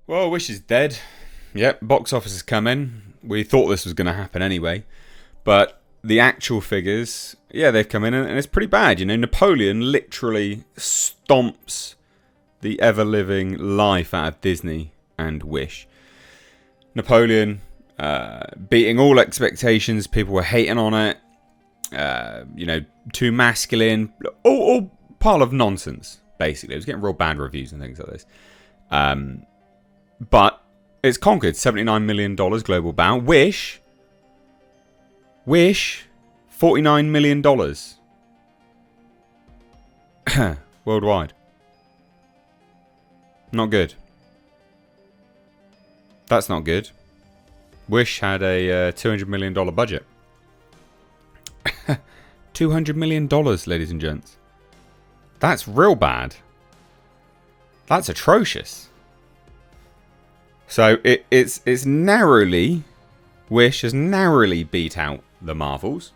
Well, Wish is dead. Yep, box office has come in. We thought this was going to happen anyway. But the actual figures, yeah, they've come in and it's pretty bad. You know, Napoleon literally stomps the ever-living life out of Disney and Wish. Napoleon beating all expectations. People were hating on it. Too masculine. All pile of nonsense, basically. It was getting real bad reviews and things like this. But it's conquered. $79 million global bound. Wish, $49 million worldwide. Not good. That's not good. Wish had a $200 million budget. $200 million, ladies and gents. That's real bad. That's atrocious. So it's narrowly, Wish has narrowly beat out the Marvels.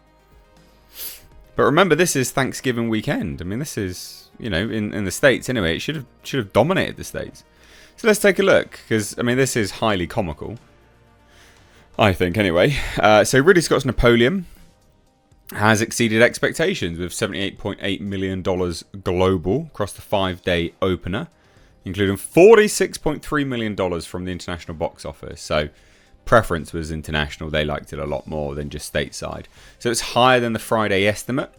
But remember, this is Thanksgiving weekend. I mean, this is, in the States anyway. It should have dominated the States. So let's take a look, because, I mean, this is highly comical. I think, anyway. So Ridley Scott's Napoleon has exceeded expectations with $78.8 million global across the 5-day opener, including $46.3 million from the international box office. So preference was international. They liked it a lot more than just stateside. So it's higher than the Friday estimate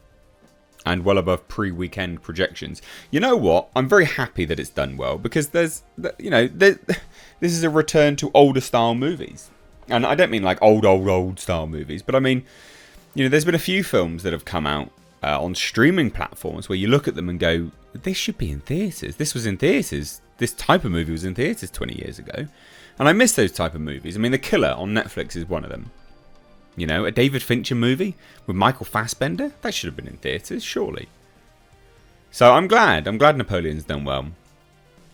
and well above pre-weekend projections. You know what? I'm very happy that it's done well because this is a return to older style movies. And I don't mean like old style movies, but I mean, there's been a few films that have come out on streaming platforms where you look at them and go, this should be in theatres. This was in theatres. This type of movie was in theatres 20 years ago. And I miss those type of movies. I mean, The Killer on Netflix is one of them. A David Fincher movie with Michael Fassbender? That should have been in theatres, surely. So I'm glad Napoleon's done well.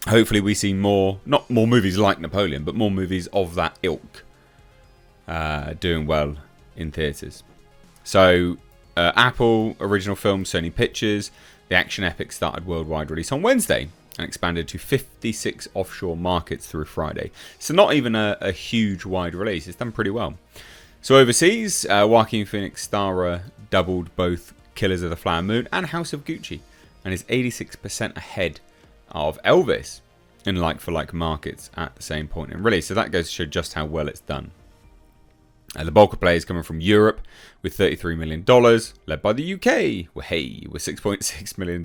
Hopefully we see more, not more movies like Napoleon, but more movies of that ilk doing well in theatres. So, Apple original film, Sony Pictures, the action epic started worldwide release on Wednesday and expanded to 56 offshore markets through Friday. So not even a huge wide release. It's done pretty well. So overseas, Joaquin Phoenix starer doubled both Killers of the Flower Moon and House of Gucci and is 86% ahead of Elvis in like-for-like markets at the same point in release. So that goes to show just how well it's done. The bulk of players coming from Europe with $33 million, led by the UK, with $6.6 million.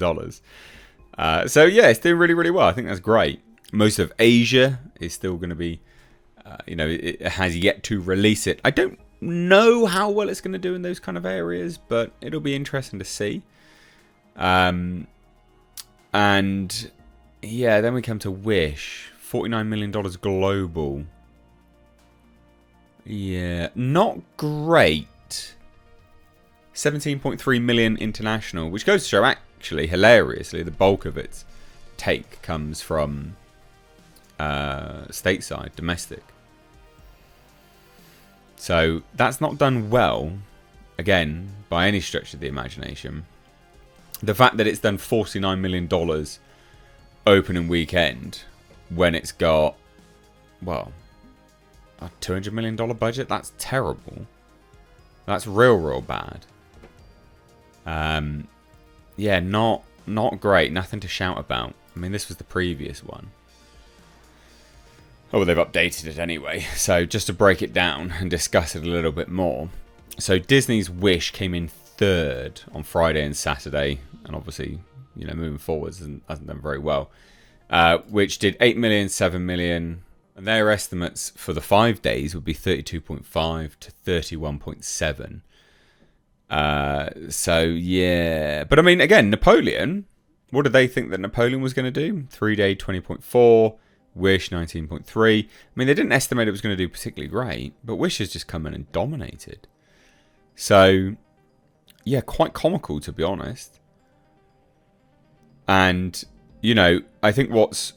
So yeah, it's doing really, really well. I think that's great. Most of Asia is still going to be, it has yet to release it. I don't know how well it's going to do in those kind of areas, but it'll be interesting to see. And yeah, then we come to Wish, $49 million global. Yeah, not great. 17.3 million international, which goes to show actually, hilariously, the bulk of its take comes from stateside, domestic. So that's not done well, again, by any stretch of the imagination. The fact that it's done $49 million opening weekend when it's got, well, a $200 million budget, that's terrible. That's real bad. Yeah, not great. Nothing to shout about. I mean, this was the previous one. Oh, well, they've updated it anyway. So just to break it down and discuss it a little bit more. So Disney's Wish came in third on Friday and Saturday. And obviously, moving forwards hasn't done very well. Which did 8 million, 7 million. And their estimates for the 5 days would be 32.5 to 31.7. So, yeah. But, I mean, again, Napoleon, what did they think that Napoleon was going to do? 3-day, 20.4. Wish, 19.3. I mean, they didn't estimate it was going to do particularly great. But Wish has just come in and dominated. So, yeah, quite comical, to be honest. And, I think what's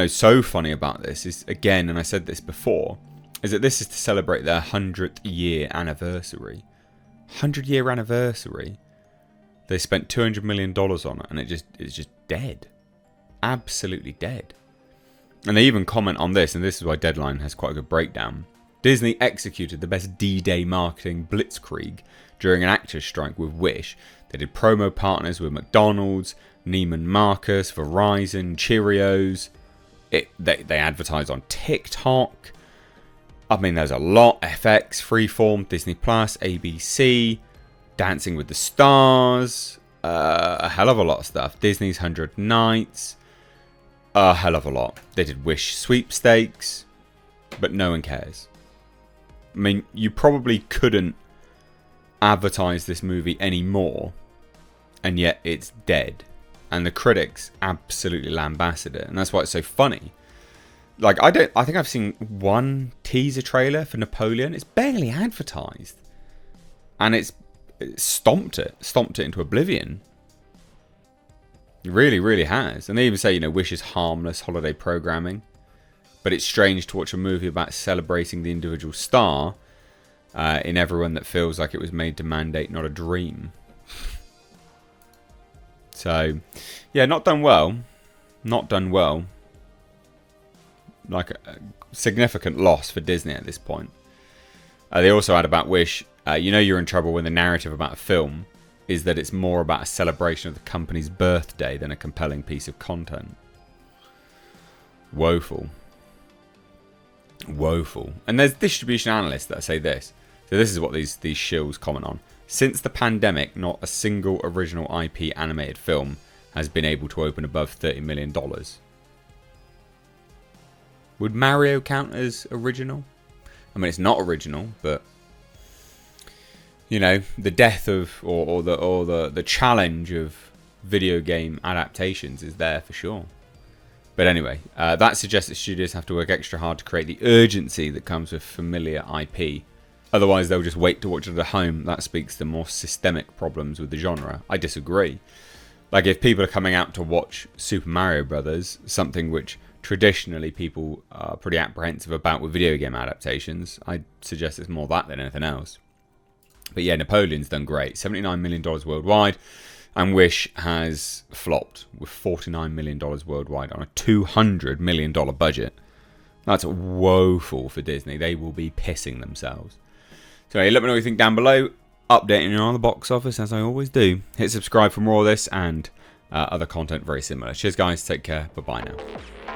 so funny about this is, again, and I said this before, is that this is to celebrate their 100th year anniversary. 100-year anniversary. They spent $200 million on it, and it's just dead. Absolutely dead. And they even comment on this, and this is why Deadline has quite a good breakdown. Disney executed the best D-Day marketing blitzkrieg during an actors' strike with Wish. They did promo partners with McDonald's, Neiman Marcus, Verizon, Cheerios. They advertised on TikTok. I mean, there's a lot. FX, Freeform, Disney Plus, ABC, Dancing with the Stars. A hell of a lot of stuff. Disney's 100 Nights. A hell of a lot. They did Wish sweepstakes. But no one cares. I mean, you probably couldn't advertise this movie anymore. And yet it's dead. And the critics absolutely lambasted it. And that's why it's so funny. Like, I think I've seen one teaser trailer for Napoleon. It's barely advertised. And it's stomped it into oblivion. It really, really has. And they even say, you know, Wish is harmless holiday programming. But it's strange to watch a movie about celebrating the individual star in everyone that feels like it was made to mandate, not a dream. So, yeah, not done well. Not done well. Like a significant loss for Disney at this point. They also add about Wish, you know you're in trouble when the narrative about a film is that it's more about a celebration of the company's birthday than a compelling piece of content. Woeful. Woeful. And there's distribution analysts that say this. So this is what these shills comment on. Since the pandemic, not a single original IP animated film has been able to open above $30 million. Would Mario count as original? I mean, it's not original, but you know, the death of or the challenge of video game adaptations is there for sure. But anyway, that suggests that studios have to work extra hard to create the urgency that comes with familiar IP. Otherwise, they'll just wait to watch it at home. That speaks to more systemic problems with the genre. I disagree. Like, if people are coming out to watch Super Mario Brothers, something which traditionally people are pretty apprehensive about with video game adaptations, I suggest it's more that than anything else. But yeah, Napoleon's done great. $79 million worldwide. And Wish has flopped with $49 million worldwide on a $200 million budget. That's woeful for Disney. They will be pissing themselves. So hey, let me know what you think down below. Updating you on the box office, as I always do. Hit subscribe for more of this and other content very similar. Cheers, guys. Take care. Bye-bye now.